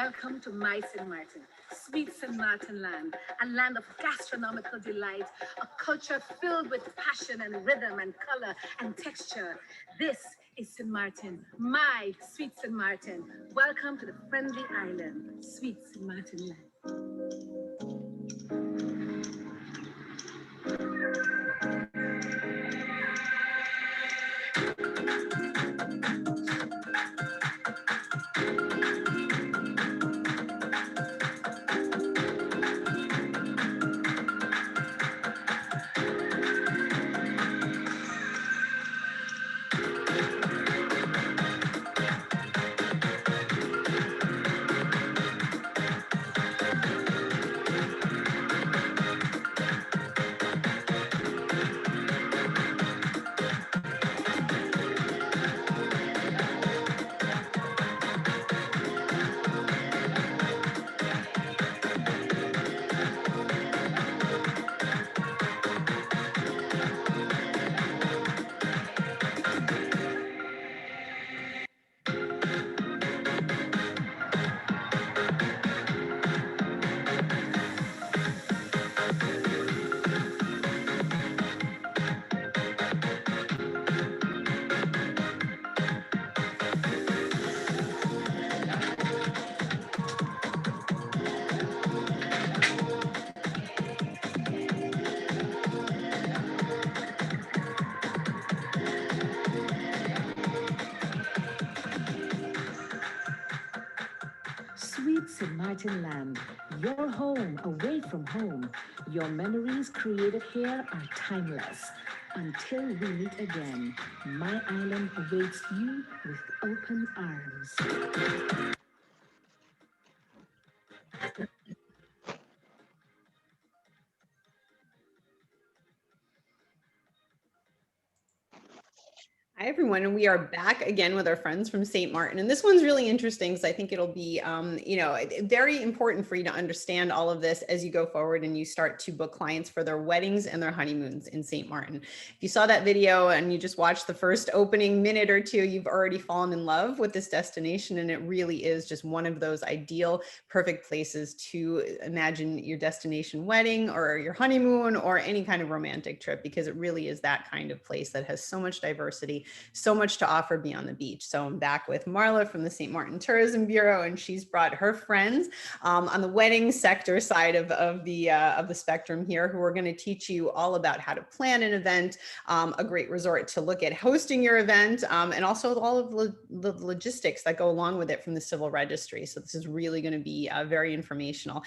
Welcome to my St. Martin, sweet St. Martin land, a land of gastronomical delight, a culture filled with passion and rhythm and color and texture. This is St. Martin, my sweet St. Martin. Welcome to the friendly island, sweet St. Martin land. Sweet St. Martin land, your home away from home. Your memories created here are timeless. Until we meet again, my island awaits you with open arms. Hi, everyone, and we are back again with our friends from St. Martin. And this one's really interesting because I think it'll be, very important for you to understand all of this as you go forward and you start to book clients for their weddings and their honeymoons in St. Martin. If you saw that video and you just watched the first opening minute or two, you've already fallen in love with this destination. And it really is just one of those ideal, perfect places to imagine your destination wedding or your honeymoon or any kind of romantic trip, because it really is that kind of place that has so much diversity, so much to offer beyond the beach. So I'm back with Marla from the St. Maarten Tourism Bureau, and she's brought her friends on the wedding sector side of the spectrum here, who are going to teach you all about how to plan an event, a great resort to look at hosting your event, and also all of the logistics that go along with it from the Civil Registry. So this is really going to be very informational.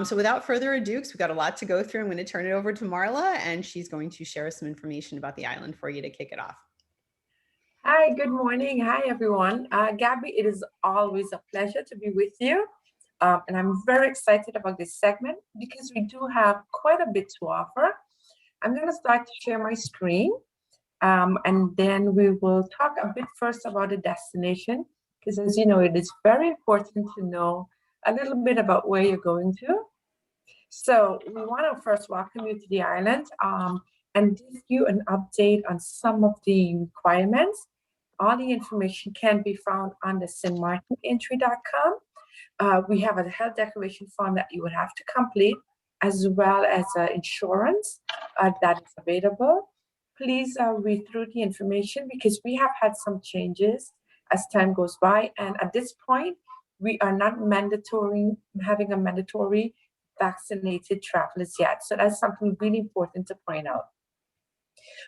So without further ado, because we've got a lot to go through, I'm going to turn it over to Marla, and she's going to share some information about the island for you to kick it off. Hi, good morning. Hi, everyone. Gabby, it is always a pleasure to be with you. And I'm very excited about this segment because we do have quite a bit to offer. I'm going to start to share my screen, and then we will talk a bit first about the destination, because as you know, it is very important to know a little bit about where you're going to. So we want to first welcome you to the island and give you an update on some of the requirements. All the information can be found on the stmartinentry.com. We have a health declaration form that you would have to complete, as well as insurance that is available. Please read through the information because we have had some changes as time goes by. And at this point, we are not having a mandatory vaccinated travelers yet. So that's something really important to point out.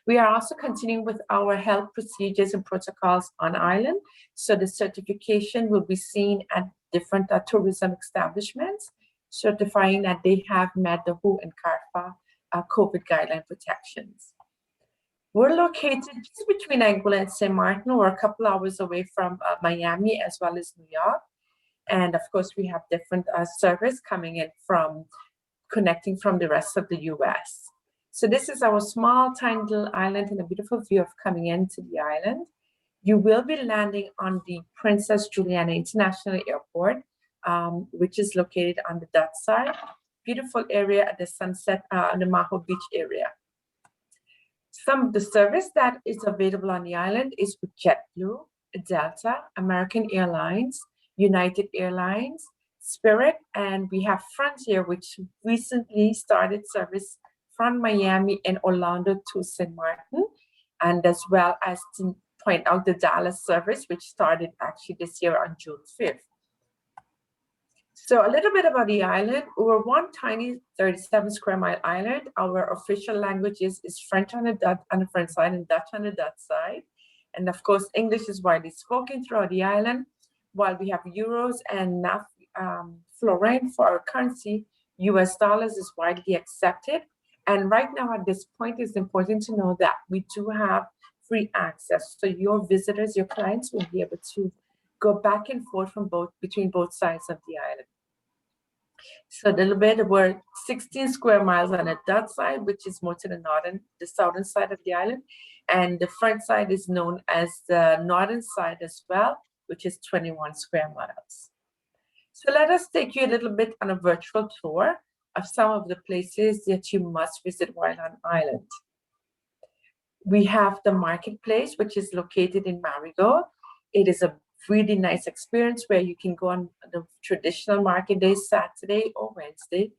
We are also continuing with our health procedures and protocols on island. So the certification will be seen at different tourism establishments, certifying that they have met the WHO and CARPA COVID guideline protections. We're located just between Anguilla and St. Martin. We're a couple hours away from Miami as well as New York. And of course, we have different service coming in from connecting from the rest of the US. So this is our small, tiny little island and a beautiful view of coming into the island. You will be landing on the Princess Juliana International Airport, which is located on the Dutch side. Beautiful area at the sunset, on the Maho Beach area. Some of the service that is available on the island is with JetBlue, Delta, American Airlines, United Airlines, Spirit, and we have Frontier, which recently started service from Miami and Orlando to St. Martin, and as well as to point out the Dallas service, which started actually this year on June 5th. So a little bit about the island. We're one tiny 37 square mile island. Our official languages is French on the French side and Dutch on the Dutch side. And of course, English is widely spoken throughout the island. While we have euros and florin for our currency, US dollars is widely accepted. And right now at this point, it's important to know that we do have free access. So your visitors, your clients will be able to go back and forth between both sides of the island. So a little bit, we're 16 square miles on the Dutch side, which is more to the southern side of the island. And the French side is known as the northern side as well, which is 21 square miles. So let us take you a little bit on a virtual tour of some of the places that you must visit while on island. We have the marketplace, which is located in Marigot. It is a really nice experience where you can go on the traditional market day, Saturday or Wednesday,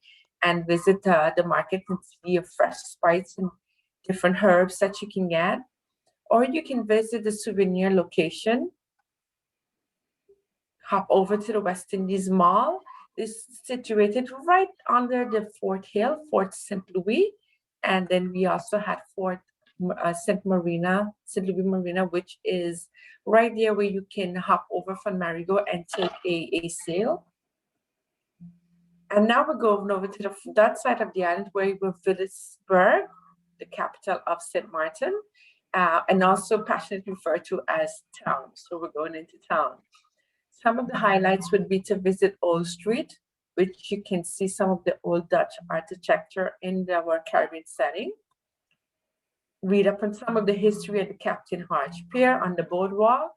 and visit the market and see your fresh spices and different herbs that you can get. Or you can visit the souvenir location, hop over to the West Indies Mall. It's situated right under the Fort Hill, Fort St. Louis. And then we also had Fort St. Louis Marina, which is right there where you can hop over from Marigot and take a sail. And now we're going over to that side of the island where we're Phillipsburg, the capital of St. Martin, and also passionately referred to as town. So we're going into town. Some of the highlights would be to visit Old Street, which you can see some of the old Dutch architecture in our Caribbean setting. Read up on some of the history of the Captain Hodge Pier on the boardwalk.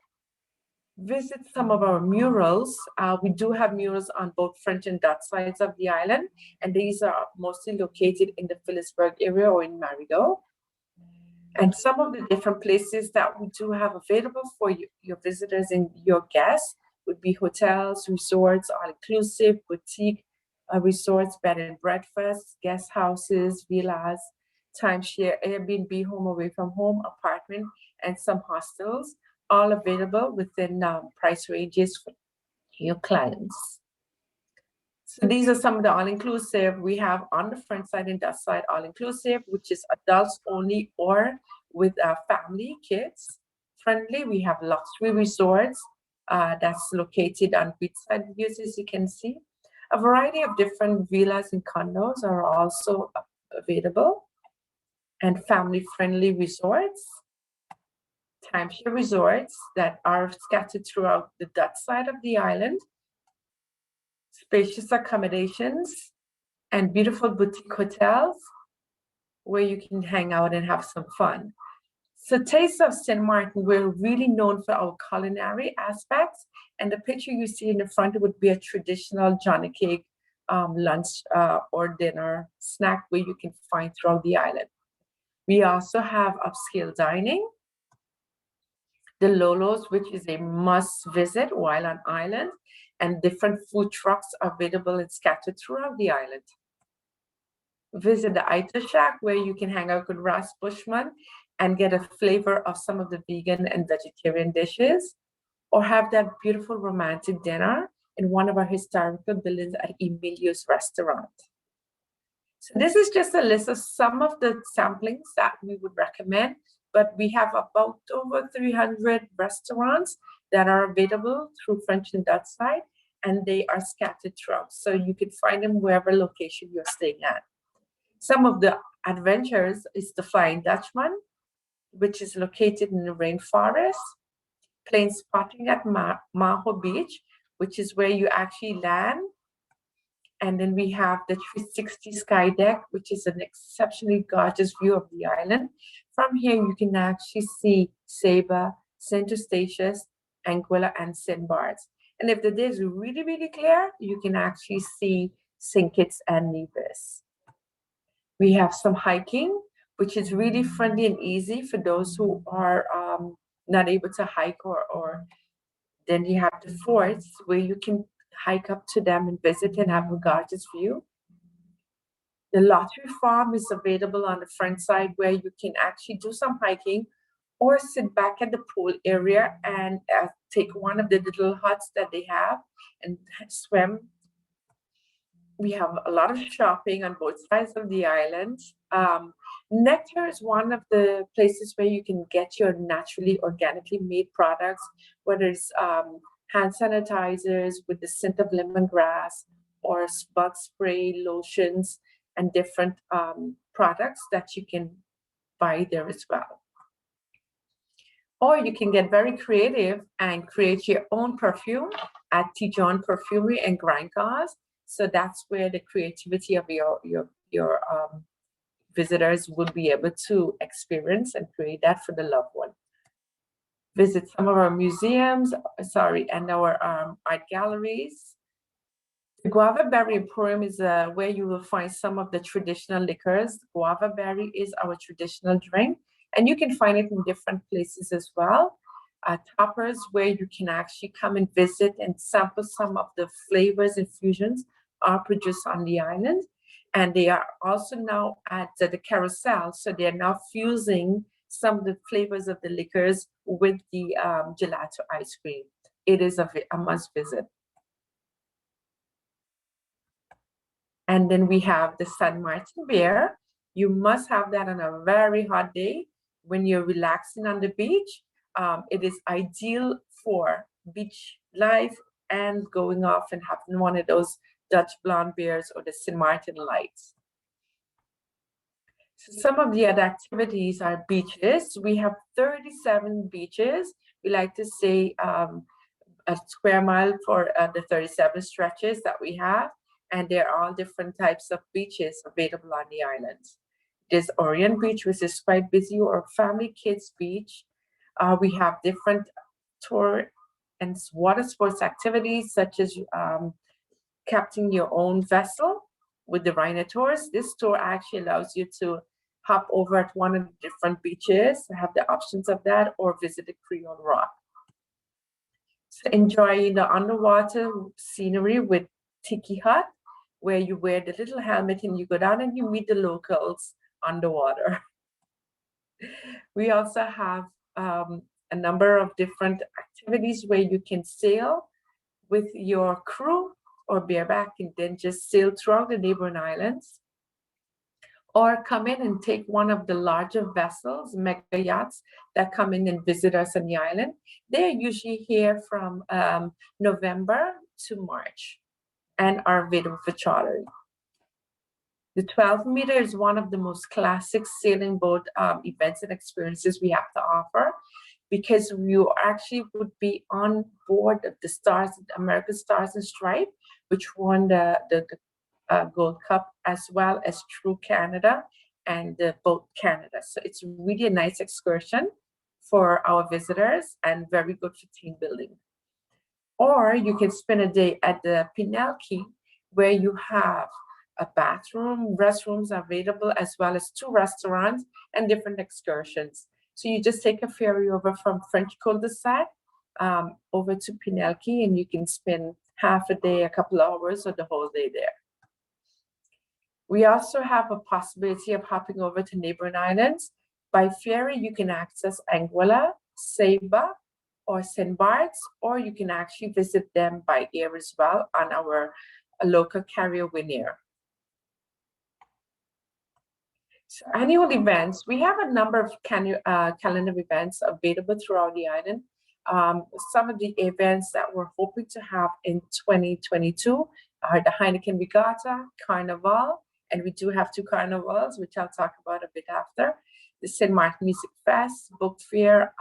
Visit some of our murals. We do have murals on both French and Dutch sides of the island, and these are mostly located in the Phillipsburg area or in Marigot. And some of the different places that we do have available for your visitors and your guests would be hotels, resorts, all-inclusive, boutique resorts, bed and breakfast, guest houses, villas, timeshare, Airbnb, home away from home, apartment, and some hostels, all available within price ranges for your clients. So these are some of the all-inclusive. We have on the French side and Dutch side all-inclusive, which is adults only or with family, kids friendly. We have luxury resorts that's located on beachside views, as you can see. A variety of different villas and condos are also available. And family-friendly resorts, timeshare resorts that are scattered throughout the Dutch side of the island, spacious accommodations, and beautiful boutique hotels where you can hang out and have some fun. So Taste of St. Martin, we're really known for our culinary aspects, and the picture you see in the front would be a traditional Johnny cake lunch or dinner snack where you can find throughout the island. We also have upscale dining, the Lolos, which is a must visit while on island, and different food trucks are available and scattered throughout the island. Visit the Ita Shack, where you can hang out with Ras Bushman and get a flavor of some of the vegan and vegetarian dishes, or have that beautiful romantic dinner in one of our historical buildings at Emilio's restaurant. So this is just a list of some of the samplings that we would recommend, but we have about over 300 restaurants that are available through French and Dutch side, and they are scattered throughout. So you can find them wherever location you're staying at. Some of the adventures is the Flying Dutchman, which is located in the rainforest, plane spotting at Maho Beach, which is where you actually land. And then we have the 360 sky deck, which is an exceptionally gorgeous view of the island. From here, you can actually see Saba, Saint Eustatius, Anguilla, and St. Bart's. And if the day is really, really clear, you can actually see St. Kitts and Nevis. We have some hiking, which is really friendly and easy for those who are not able to hike, or then you have the forts where you can hike up to them and visit and have a gorgeous view. The lottery farm is available on the front side where you can actually do some hiking or sit back at the pool area and take one of the little huts that they have and swim. We have a lot of shopping on both sides of the island. Nectar is one of the places where you can get your naturally organically made products, whether it's hand sanitizers with the scent of lemongrass or bug spray, lotions, and different products that you can buy there as well. Or you can get very creative and create your own perfume at Tijon Perfumery and Grand Cause. So that's where the creativity of your visitors will be able to experience and create that for the loved one. Visit some of our museums, and our art galleries. The Guava Berry Emporium is where you will find some of the traditional liquors. Guava berry is our traditional drink, and you can find it in different places as well. Toppers, where you can actually come and visit and sample some of the flavors and fusions are produced on the island. And they are also now at the carousel, so they are now fusing some of the flavors of the liquors with the gelato ice cream. It is a must visit. And then we have the San Martin beer. You must have that on a very hot day when you're relaxing on the beach. It is ideal for beach life and going off and having one of those Dutch blonde beers or the St. Martin Lights. So some of the other activities are beaches. We have 37 beaches. We like to say a square mile for the 37 stretches that we have. And there are all different types of beaches available on the island. There's Orient Beach, which is quite busy, or Family Kids Beach. We have different tour and water sports activities, such as captaining your own vessel with the Rhino Tours. This tour actually allows you to hop over at one of the different beaches, have the options of that, or visit the Creole Rock. So enjoy the underwater scenery with Tiki Hut, where you wear the little helmet and you go down and you meet the locals underwater. We also have a number of different activities where you can sail with your crew or bareback and then just sail throughout the neighboring islands, or come in and take one of the larger vessels, mega yachts that come in and visit us on the island. They're usually here from November to March and are available for chartering. The 12-meter is one of the most classic sailing boat events and experiences we have to offer, because you actually would be on board of the Stars, American Stars and Stripe, which won the Gold Cup, as well as True Canada and the Boat Canada. So it's really a nice excursion for our visitors and very good for team building. Or you can spend a day at the Pinel Key, where you have a bathroom, restrooms available, as well as 2 restaurants and different excursions. So you just take a ferry over from French Cul-de-Sac over to Pinel Key, and you can spend half a day, a couple of hours, or the whole day there. We also have a possibility of hopping over to neighboring islands. By ferry, you can access Anguilla, Ceiba, or St. Bart's, or you can actually visit them by air as well on our local carrier Winair. So annual events, we have a number of calendar events available throughout the island. Some of the events that we're hoping to have in 2022 are the Heineken Regatta, Carnival, and we do have 2 carnivals, which I'll talk about a bit after. The St. Martin Music Fest, Book Fair.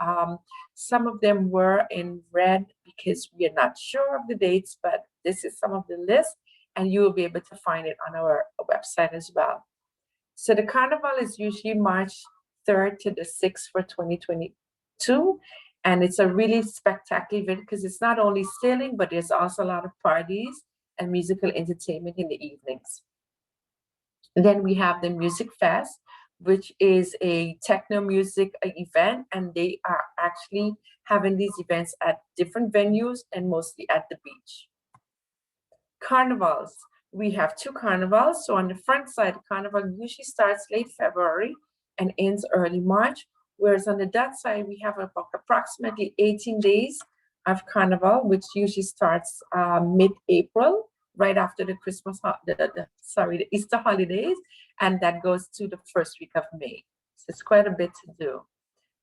Some of them were in red because we are not sure of the dates, but this is some of the list, and you will be able to find it on our website as well. So the carnival is usually March 3rd to the 6th for 2022. And it's a really spectacular event because it's not only sailing, but there's also a lot of parties and musical entertainment in the evenings. And then we have the Music Fest, which is a techno music event, and they are actually having these events at different venues and mostly at the beach. Carnivals. We have 2 carnivals. So on the front side, the carnival usually starts late February and ends early March. Whereas on the that side, we have about approximately 18 days of carnival, which usually starts mid-April, right after the the Easter holidays, and that goes to the first week of May. So it's quite a bit to do.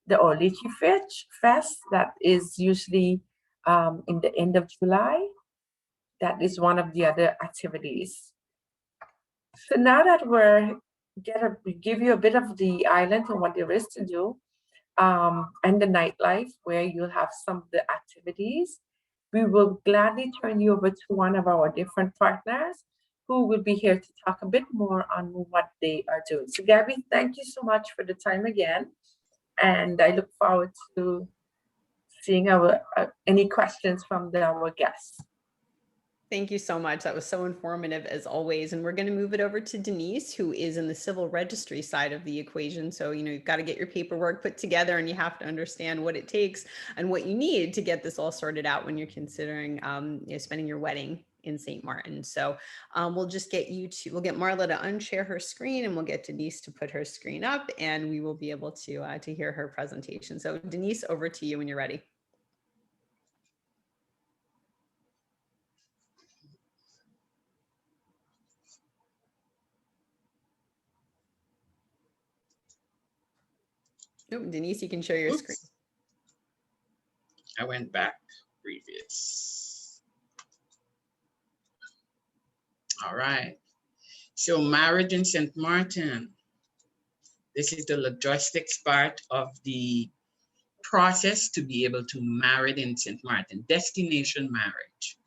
The Olichi Fest, that is usually in the end of July. That is one of the other activities. So now that we give you a bit of the island and what there is to do, and the nightlife where you'll have some of the activities, we will gladly turn you over to one of our different partners who will be here to talk a bit more on what they are doing. So Gabby, thank you so much for the time again. And I look forward to seeing any questions from our guests. Thank you so much. That was so informative as always. And we're going to move it over to Denise, who is in the civil registry side of the equation. So, you've got to get your paperwork put together and you have to understand what it takes and what you need to get this all sorted out when you're considering spending your wedding in St. Martin. So we'll just we'll get Marla to unshare her screen and we'll get Denise to put her screen up and we will be able to hear her presentation. So Denise, over to you when you're ready. Nope, Denise, you can share your screen. I went back previous. All right. So marriage in St. Martin. This is the logistics part of the process to be able to marry in St. Martin. Destination marriage.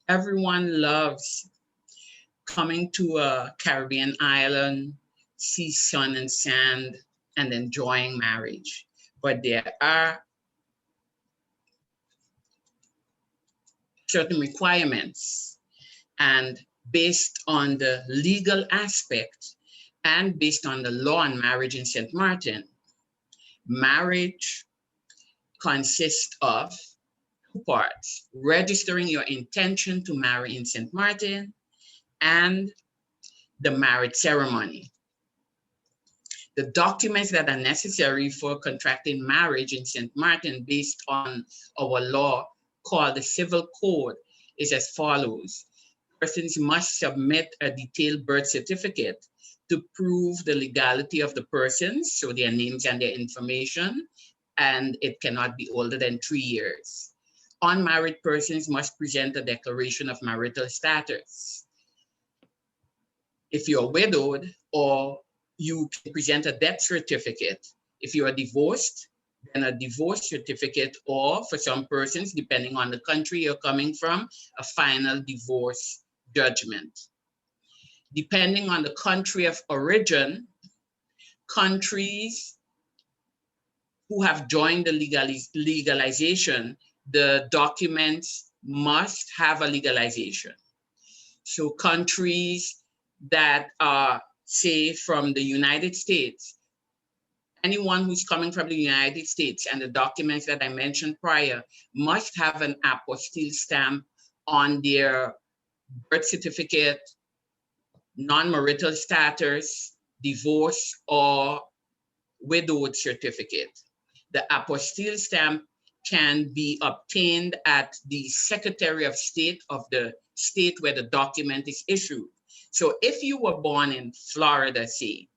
Everyone loves coming to a Caribbean island, see sun and sand, and enjoying marriage. But there are certain requirements, and based on the legal aspect and based on the law on marriage in St. Martin, marriage consists of 2 parts: registering your intention to marry in St. Martin and the marriage ceremony. The documents that are necessary for contracting marriage in St. Martin based on our law called the Civil Code is as follows. Persons must submit a detailed birth certificate to prove the legality of the persons, so their names and their information, and it cannot be older than 3 years. Unmarried persons must present a declaration of marital status. If you're widowed, or you can present a death certificate. If you are divorced, then a divorce certificate, or for some persons, depending on the country you're coming from, a final divorce judgment. Depending on the country of origin, countries who have joined the legalization, the documents must have a legalization. So countries that are, say, from the United States, anyone who's coming from the United States and the documents that I mentioned prior must have an apostille stamp on their birth certificate, non-marital status, divorce, or widowed certificate. The apostille stamp can be obtained at the Secretary of State of the state where the document is issued. So if you were born in Florida, say,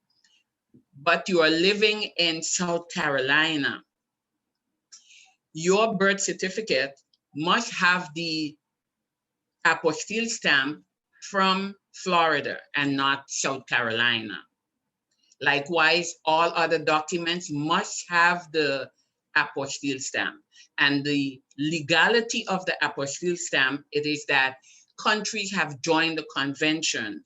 but you are living in South Carolina, your birth certificate must have the apostille stamp from Florida and not South Carolina. Likewise, all other documents must have the apostille stamp. And the legality of the apostille stamp, it is that countries have joined the convention.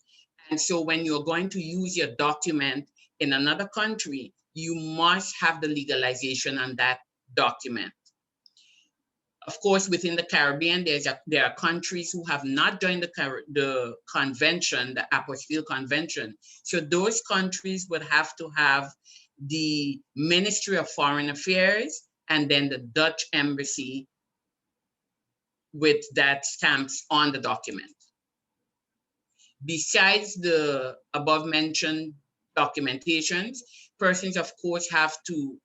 And so when you're going to use your document in another country, you must have the legalization on that document. Of course, within the Caribbean, there are countries who have not joined the convention, the apostille convention. So those countries would have to have the Ministry of Foreign Affairs and then the Dutch embassy with that stamps on the document. Besides the above mentioned documentations, persons, of course, have to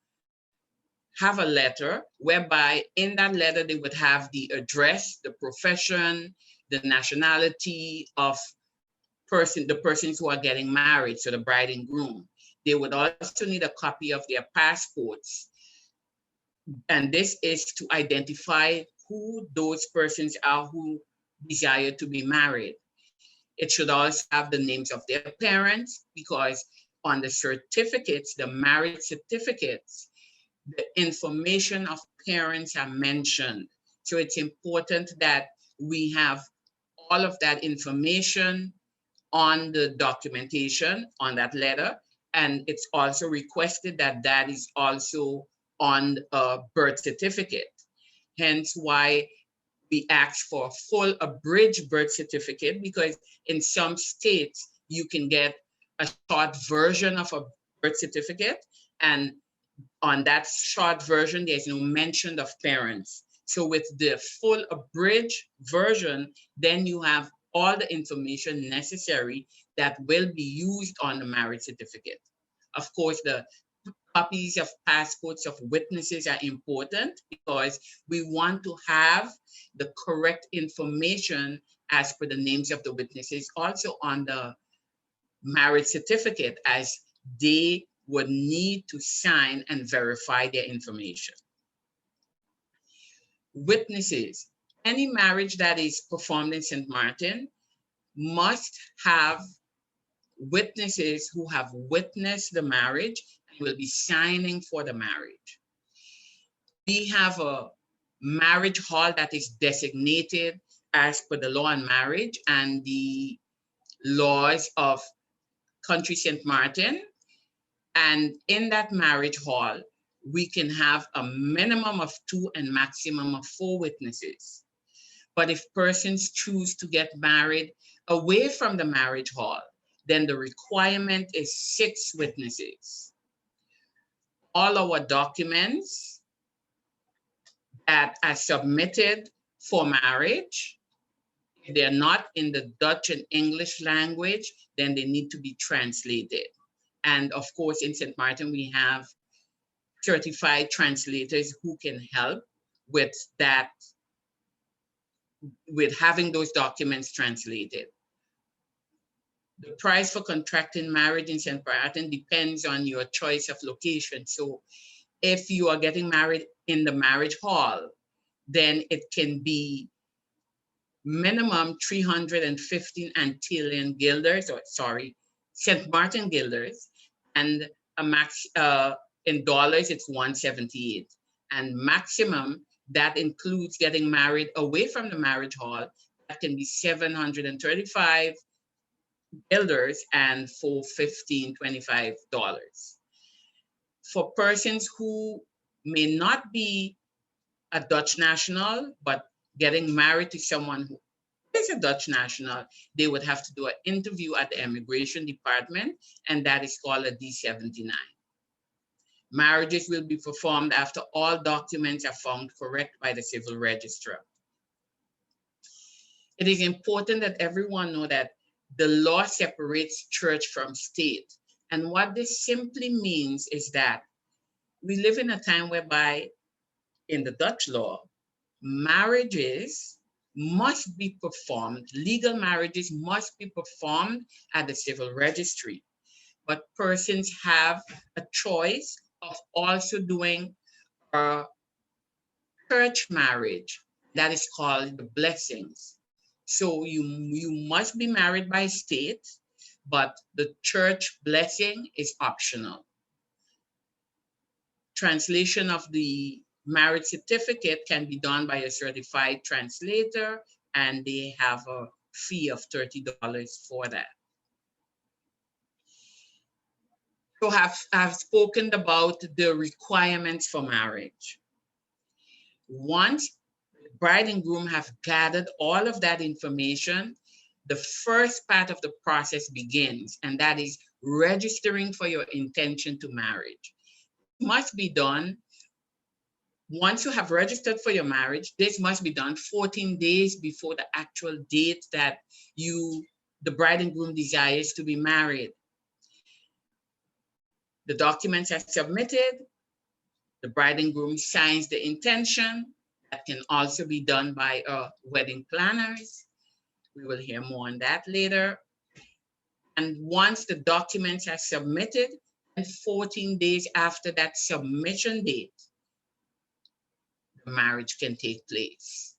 have a letter whereby in that letter they would have the address, the profession, the nationality of the persons who are getting married, so the bride and groom. They would also need a copy of their passports. And this is to identify who those persons are who desire to be married. It should also have the names of their parents, because on the certificates, the marriage certificates, the information of parents are mentioned. So it's important that we have all of that information on the documentation, on that letter. And it's also requested that that is also on a birth certificate. Hence why we ask for a full abridged birth certificate, because in some states you can get a short version of a birth certificate, and on that short version there's no mention of parents. So with the full abridged version, then you have all the information necessary that will be used on the marriage certificate. Of course, the copies of passports of witnesses are important, because we want to have the correct information as per the names of the witnesses also on the marriage certificate, as they would need to sign and verify their information. Witnesses. Any marriage that is performed in St. Martin must have witnesses who have witnessed the marriage and will be signing for the marriage. We have a marriage hall that is designated as per the law on marriage and the laws of country St. Martin. And in that marriage hall, we can have a minimum of 2 and maximum of 4 witnesses. But if persons choose to get married away from the marriage hall, then the requirement is 6 witnesses. All our documents that are submitted for marriage, if they're not in the Dutch and English language, then they need to be translated. And of course, in St. Martin, we have certified translators who can help with that, with having those documents translated. The price for contracting marriage in St. Martin depends on your choice of location. So if you are getting married in the marriage hall, then it can be minimum 315 Antillean guilders, or sorry, St. Martin guilders, and a max in dollars, it's 178. And maximum, that includes getting married away from the marriage hall, that can be 735 guilders and $415.25. For persons who may not be a Dutch national, but getting married to someone who is a Dutch national, they would have to do an interview at the immigration department, and that is called a D-79. Marriages will be performed after all documents are found correct by the civil registrar. It is important that everyone know that the law separates church from state. And what this simply means is that we live in a time whereby in the Dutch law, marriages must be performed, legal marriages must be performed at the civil registry. But persons have a choice of also doing a church marriage that is called the blessings. So you must be married by state, but the church blessing is optional. Translation of the marriage certificate can be done by a certified translator, and they have a fee of $30 for that. So I've spoken about the requirements for marriage. Once bride and groom have gathered all of that information, the first part of the process begins, and that is registering for your intention to marriage. It must be done once you have registered for your marriage. This must be done 14 days before the actual date that you the bride and groom desires to be married. The documents are submitted. The bride and groom signs the intention. That can also be done by wedding planners. We will hear more on that later. And once the documents are submitted, and 14 days after that submission date, the marriage can take place.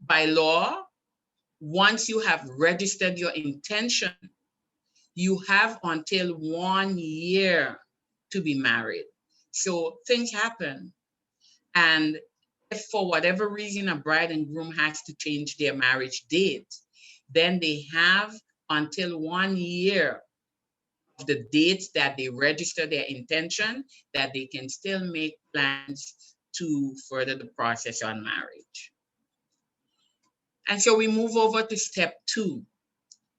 By law, once you have registered your intention, you have until 1 year to be married. So things happen. And if for whatever reason a bride and groom has to change their marriage date, then they have until 1 year of the date that they register their intention that they can still make plans to further the process on marriage. And so we move over to step 2,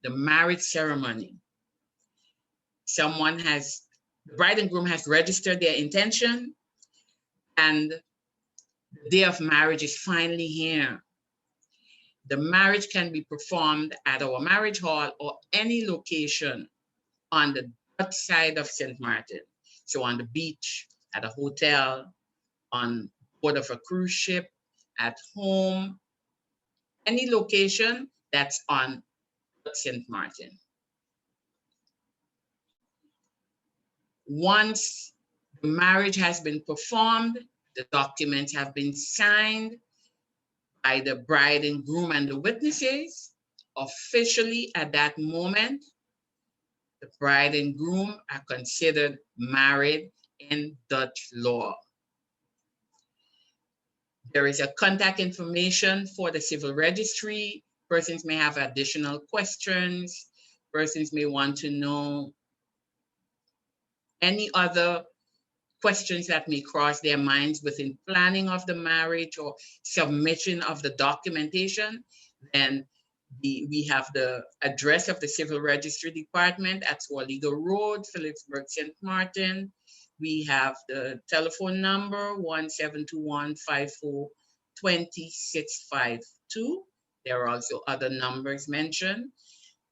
the marriage ceremony. The bride and groom has registered their intention, and the day of marriage is finally here. The marriage can be performed at our marriage hall or any location on the Dutch side of St. Maarten. So on the beach, at a hotel, on board of a cruise ship, at home, any location that's on St. Maarten. Once the marriage has been performed, the documents have been signed by the bride and groom and the witnesses. Officially at that moment, the bride and groom are considered married in Dutch law. There is a contact information for the civil registry. Persons may have additional questions. Persons may want to know any other questions that may cross their minds within planning of the marriage or submission of the documentation. Then we have the address of the Civil Registry Department at Swarligo Road, Phillipsburg, St. Maarten. We have the telephone number 1721-54-2652. There are also other numbers mentioned.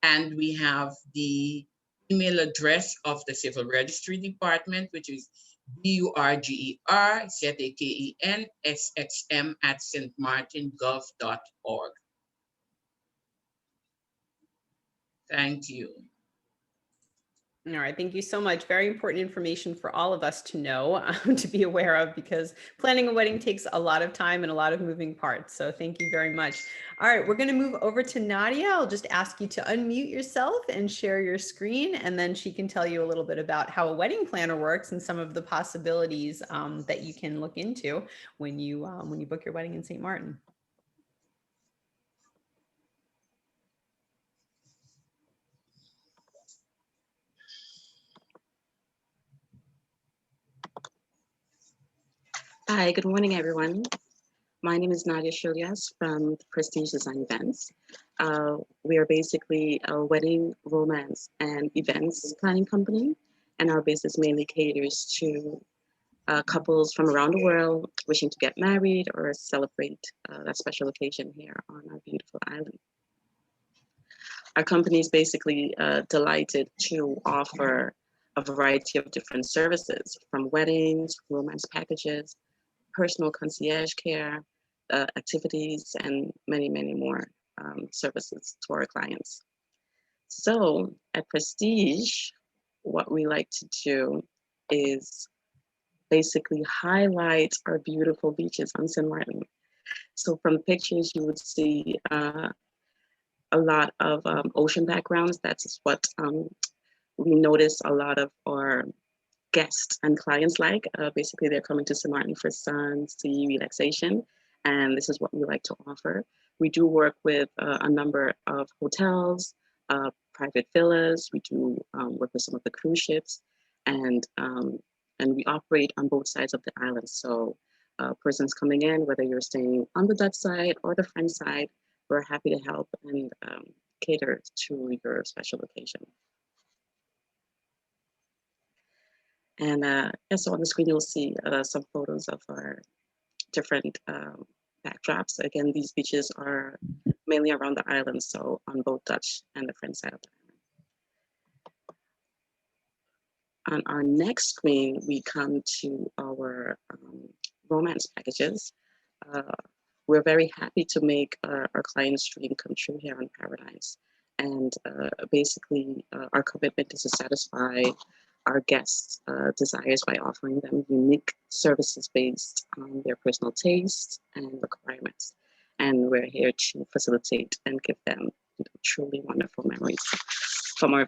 And we have the email address of the Civil Registry Department, which is burgerzekensm@stmartengov.org. Thank you. All right, thank you so much. Very important information for all of us to know, to be aware of, because planning a wedding takes a lot of time and a lot of moving parts. So thank you very much. All right, we're going to move over to Nadia. I'll just ask you to unmute yourself and share your screen, and then she can tell you a little bit about how a wedding planner works and some of the possibilities that you can look into when you book your wedding in St. Maarten. Hi, good morning, everyone. My name is Nadia Shilias from Prestige Design Events. We are basically a wedding, romance, and events planning company, and our business mainly caters to couples from around the world wishing to get married or celebrate a special occasion here on our beautiful island. Our company is basically delighted to offer a variety of different services, from weddings, romance packages, personal concierge care, activities, and many, many more services to our clients. So at Prestige, what we like to do is basically highlight our beautiful beaches on St. Maarten. So from pictures, you would see a lot of ocean backgrounds. That's what we notice a lot of our guests and clients like. Basically, they're coming to St. Maarten for sun, sea, relaxation, and this is what we like to offer. We do work with a number of hotels, private villas. We do work with some of the cruise ships, and we operate on both sides of the island. So persons coming in, whether you're staying on the Dutch side or the French side, we're happy to help and cater to your special occasion. And so on the screen, you'll see some photos of our different backdrops. Again, these beaches are mainly around the island, so on both Dutch and the French side of the island. On our next screen, we come to our romance packages. We're very happy to make our clients' dream come true here on Paradise. And basically, our commitment is to satisfy our guests' desires by offering them unique services based on their personal tastes and requirements. And we're here to facilitate and give them truly wonderful memories from our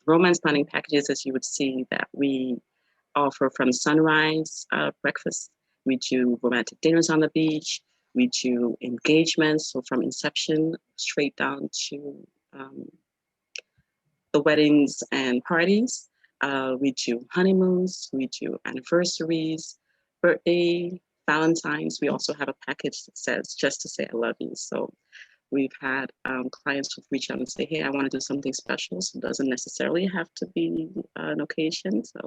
romance planning packages, as you would see, that we offer from sunrise breakfast. We do romantic dinners on the beach. We do engagements, so from inception straight down to the weddings and parties. We do honeymoons. We do anniversaries, birthday, Valentine's. We also have a package that says "Just to say I love you." So we've had clients who reach out and say, "Hey, I want to do something special." So it doesn't necessarily have to be an occasion. So,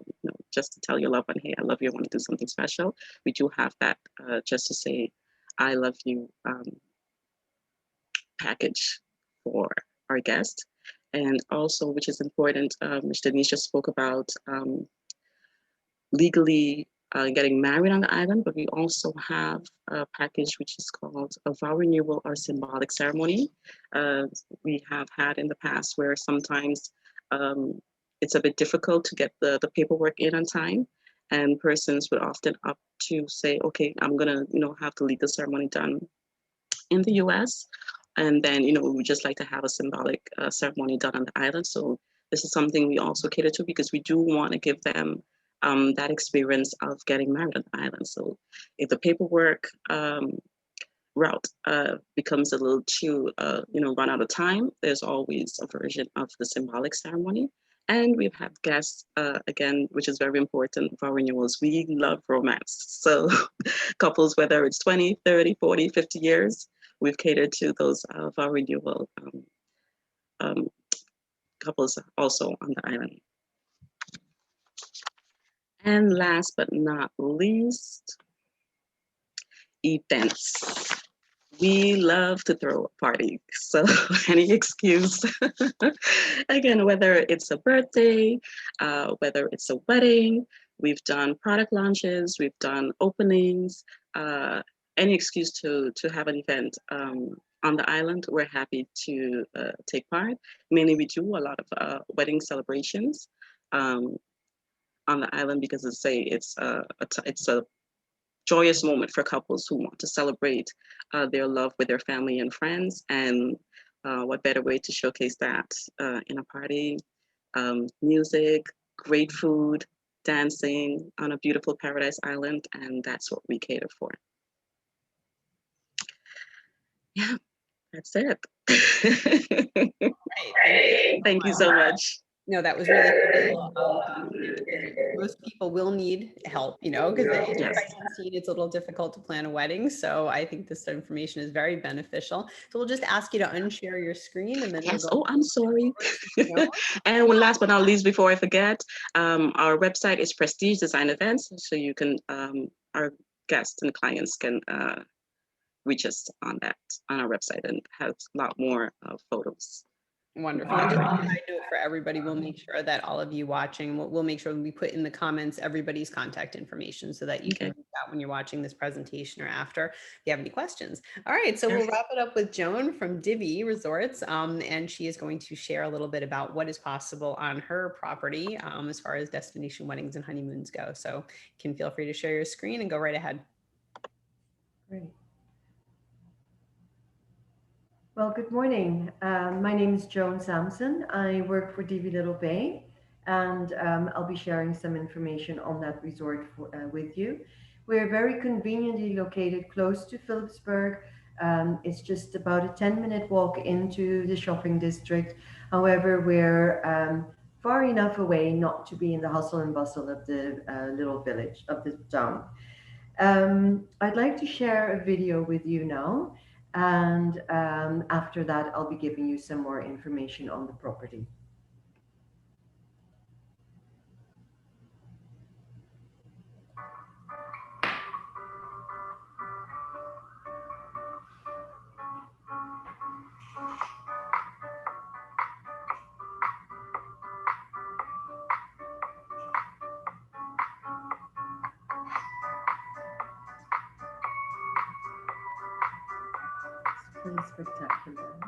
just to tell your loved one, "Hey, I love you. I want to do something special." We do have that "Just to say I love you" package for our guest. And also, which is important, which Denise just spoke about, legally getting married on the island, but we also have a package which is called a vow renewal or symbolic ceremony. We have had in the past where sometimes it's a bit difficult to get the paperwork in on time, and persons would often opt to say, "Okay, I'm gonna, have the legal ceremony done in the U.S. And then, we would just like to have a symbolic ceremony done on the island." So this is something we also cater to because we do want to give them that experience of getting married on the island. So if the paperwork route becomes a little too, run out of time, there's always a version of the symbolic ceremony. And we've had guests, again, which is very important for renewals. We love romance. So couples, whether it's 20, 30, 40, 50 years, we've catered to those vow renewal couples also on the island. And last but not least, events. We love to throw a party, so any excuse. Again, whether it's a birthday, whether it's a wedding, we've done product launches, we've done openings, any excuse to have an event on the island, we're happy to take part. Mainly we do a lot of wedding celebrations on the island because it's a joyous moment for couples who want to celebrate their love with their family and friends. And what better way to showcase that in a party? Music, great food, dancing on a beautiful paradise island, and that's what we cater for. Yeah, that's it. Right. Thank you so much. No, that was really helpful. Most people will need help, because Yes. it's a little difficult to plan a wedding. So I think this information is very beneficial. So we'll just ask you to unshare your screen and then Yes. we'll go. Oh, I'm sorry. And last but not least, before I forget, our website is Prestige Design Events. So you can, our guests and clients can reach us on our website, and have a lot more photos. Wonderful. And just a side note for everybody, we'll make sure that all of you watching, we'll make sure we put in the comments everybody's contact information so that you can reach out when you're watching this presentation or after if you have any questions. All right, so we'll wrap it up with Joan from andDivi Resorts, and she is going to share a little bit about what is possible on her property as far as destination weddings and honeymoons go. So you can feel free to share your screen and go right ahead. Great. Well, good morning. My name is Joan Sampson. I work for andDivi Little Bay, and I'll be sharing some information on that resort with you. We're very conveniently located close to Philipsburg. It's just about a 10-minute walk into the shopping district. However, we're far enough away not to be in the hustle and bustle of the little village, of the town. I'd like to share a video with you now. And after that, I'll be giving you some more information on the property. Pretty spectacular.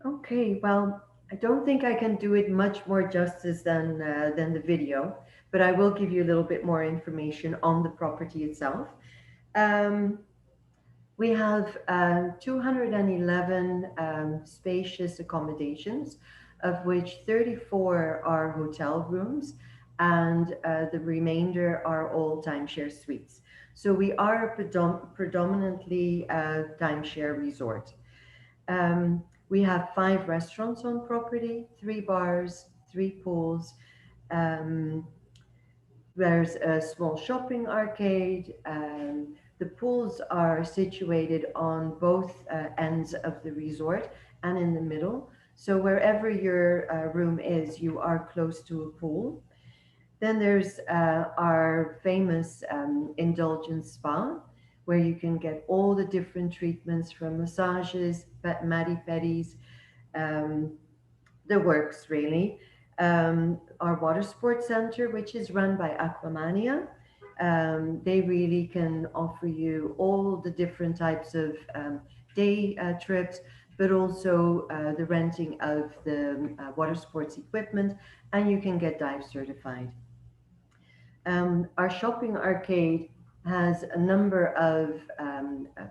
Okay, well, I don't think I can do it much more justice than the video, but I will give you a little bit more information on the property itself. Um, we have 211 spacious accommodations, of which 34 are hotel rooms, and the remainder are all timeshare suites. So we are a predominantly timeshare resort. We have 5 restaurants on property, 3 bars, 3 pools. Um, there's a small shopping arcade. The pools are situated on both ends of the resort and in the middle. So wherever your room is, you are close to a pool. Then there's our famous indulgence spa, where you can get all the different treatments from massages, mani-pedis, um, the works really. Our water sports center, which is run by Aquamania, they really can offer you all the different types of day trips, but also the renting of the water sports equipment, and you can get dive certified. Our shopping arcade has a number of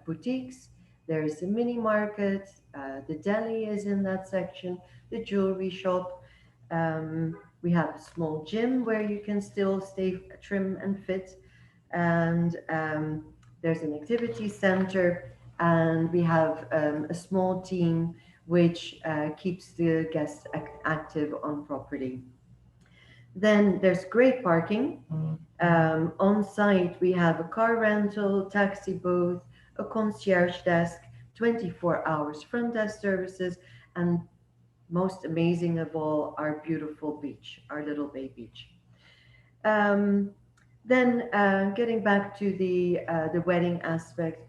boutiques. There's a mini market, the deli is in that section, the jewelry shop. We have a small gym where you can still stay trim and fit. And there's an activity center, and we have a small team which keeps the guests active on property. Then there's great parking. On site, we have a car rental, taxi booth, a concierge desk, 24 hours front desk services, and most amazing of all, our beautiful beach, our Little Bay Beach. Um, then getting back to the wedding aspect,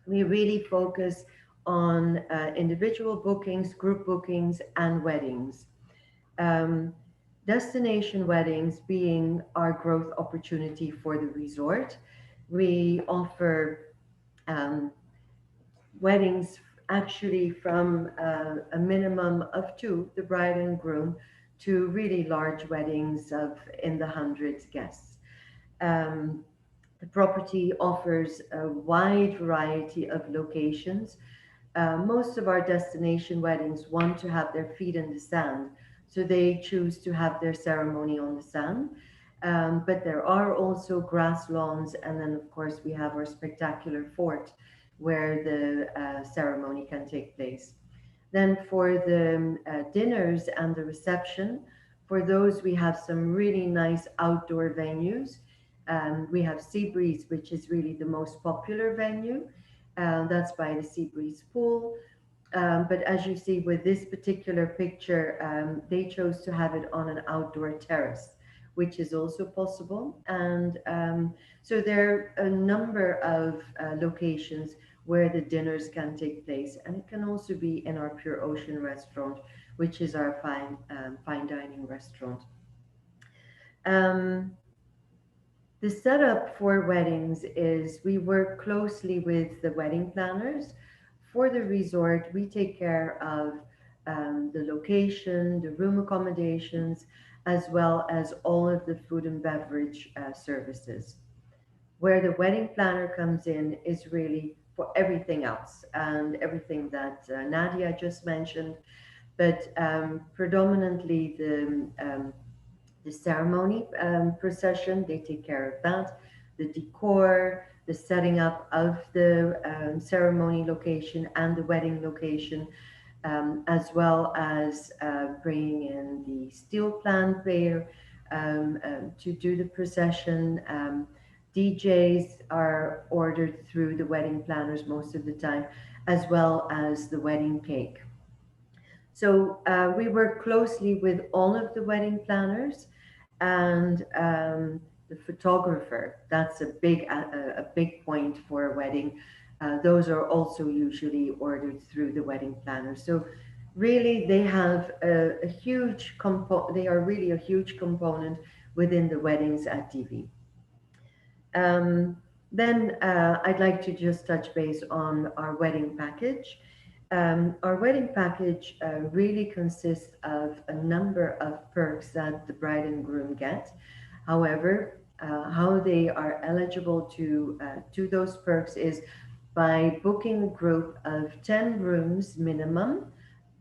we really focus on individual bookings, group bookings, and weddings. Um, Destination weddings being our growth opportunity for the resort. We offer um, weddings actually from a minimum of 2, the bride and groom, to really large weddings of in the hundreds guests. Um, the property offers a wide variety of locations. Most of our destination weddings want to have their feet in the sand, so they choose to have their ceremony on the sand. But there are also grass lawns, and then of course we have our spectacular fort where the ceremony can take place. Then for the dinners and the reception, for those we have some really nice outdoor venues. We have Seabreeze, which is really the most popular venue. That's by the Seabreeze Pool. But as you see with this particular picture, they chose to have it on an outdoor terrace, which is also possible. And so there are a number of locations where the dinners can take place, and it can also be in our Pure Ocean restaurant, which is our fine dining restaurant. Um, the setup for weddings is we work closely with the wedding planners. For the resort, we take care of the location, the room accommodations, as well as all of the food and beverage services. Where the wedding planner comes in is really for everything else and everything that Nadia just mentioned, but predominantly the ceremony procession, they take care of that. The decor, the setting up of the ceremony location and the wedding location, as well as bringing in the steel player to do the procession. DJs are ordered through the wedding planners most of the time, as well as the wedding cake. So we work closely with all of the wedding planners and the photographer. That's a big point for a wedding. Those are also usually ordered through the wedding planner. So really, they have a huge They are really a huge component within the weddings at DV. Then I'd like to just touch base on our wedding package. Our wedding package really consists of a number of perks that the bride and groom get. However, how they are eligible to those perks is by booking a group of 10 rooms minimum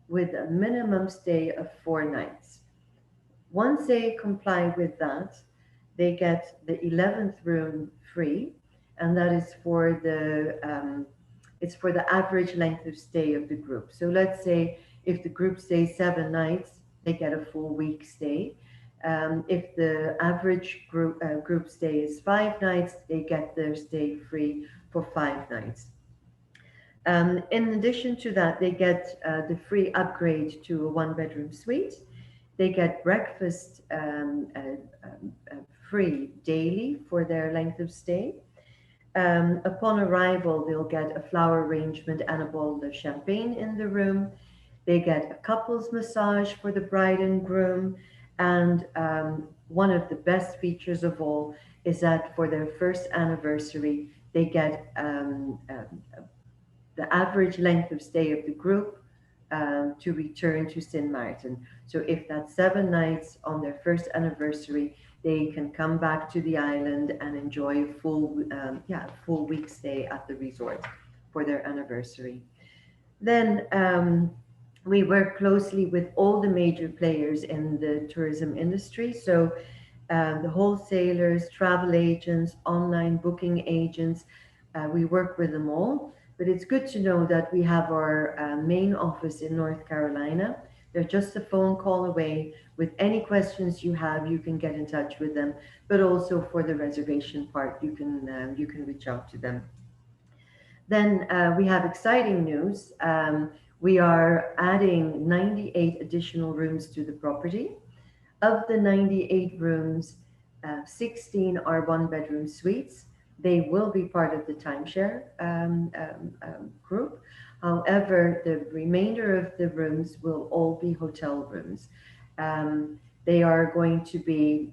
with a minimum stay of 4 nights. Once they comply with that, they get the 11th room free, and that is for it's for the average length of stay of the group. So let's say if the group stays 7 nights, they get a full week stay. If the average group stay is 5 nights, they get their stay free for 5 nights. In addition to that, they get the free upgrade to a one-bedroom suite. They get breakfast free daily for their length of stay. Upon arrival, they'll get a flower arrangement and a bottle of champagne in the room. They get a couples massage for the bride and groom. And one of the best features of all is that for their first anniversary, they get the average length of stay of the group to return to St. Maarten. So if that's 7 nights on their first anniversary, they can come back to the island and enjoy a full week stay at the resort for their anniversary. Then we work closely with all the major players in the tourism industry. So the wholesalers, travel agents, online booking agents, we work with them all. But it's good to know that we have our main office in North Carolina. They're just a phone call away. With any questions you have, you can get in touch with them. But also for the reservation part, you can reach out to them. Then we have exciting news. We are adding 98 additional rooms to the property. Of the 98 rooms, 16 are one-bedroom suites. They will be part of the timeshare group. However, the remainder of the rooms will all be hotel rooms. They are going to be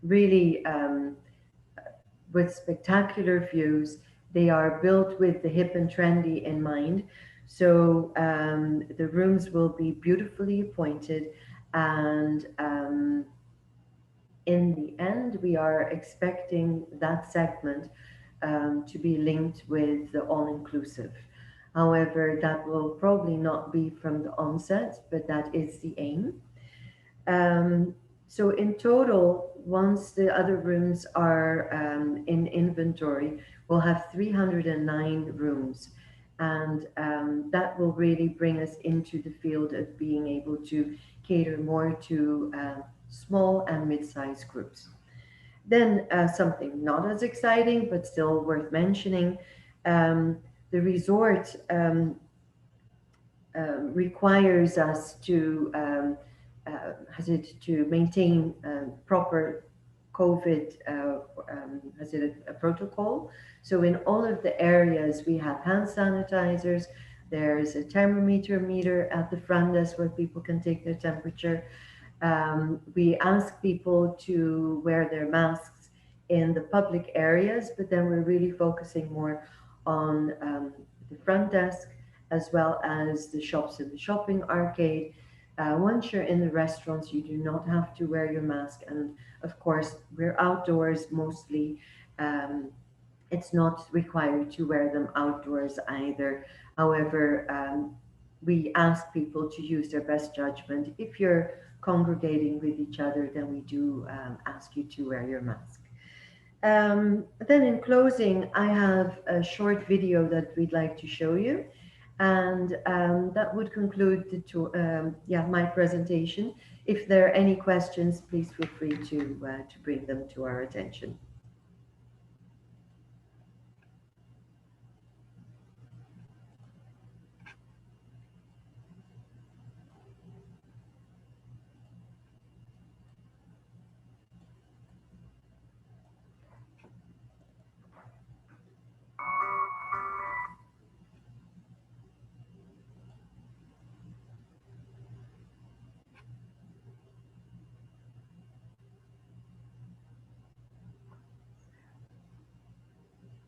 really with spectacular views. They are built with the hip and trendy in mind. So the rooms will be beautifully appointed, and in the end, we are expecting that segment to be linked with the all-inclusive. However, that will probably not be from the onset, but that is the aim. So in total, once the other rooms are in inventory, we'll have 309 rooms. And that will really bring us into the field of being able to cater more to small and mid-sized groups. Then something not as exciting, but still worth mentioning, the resort requires us to to maintain proper COVID a protocol. So in all of the areas we have hand sanitizers. There's a thermometer meter at the front desk where people can take their temperature. We ask people to wear their masks in the public areas, but then we're really focusing more on the front desk as well as the shops in the shopping arcade. Once you're in the restaurants, you do not have to wear your mask. And of course, we're outdoors mostly. It's not required to wear them outdoors either. However, we ask people to use their best judgment. If you're congregating with each other, then we do ask you to wear your mask. Then in closing, I have a short video that we'd like to show you. And that would conclude my presentation. If there are any questions, please feel free to bring them to our attention.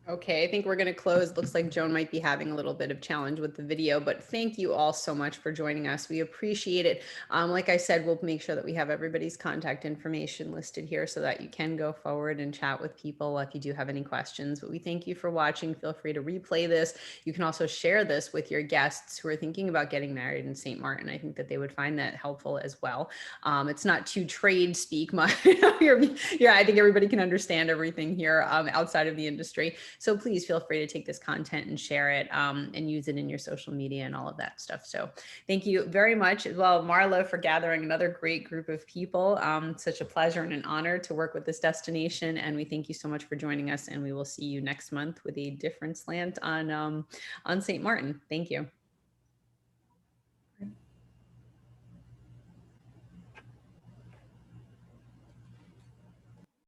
Okay, I think we're going to close. Looks like Joan might be having a little bit of challenge with the video, but thank you all so much for joining us. We appreciate it. Like I said, we'll make sure that we have everybody's contact information listed here so that you can go forward and chat with people if you do have any questions. But we thank you for watching. Feel free to replay this. You can also share this with your guests who are thinking about getting married in St. Martin. I think that they would find that helpful as well. It's not too trade speak much. Yeah, I think everybody can understand everything here outside of the industry. So please feel free to take this content and share it and use it in your social media and all of that stuff. So thank you very much as well, Marla, for gathering another great group of people. Such a pleasure and an honor to work with this destination. And we thank you so much for joining us. And we will see you next month with a different slant on St. Martin. Thank you.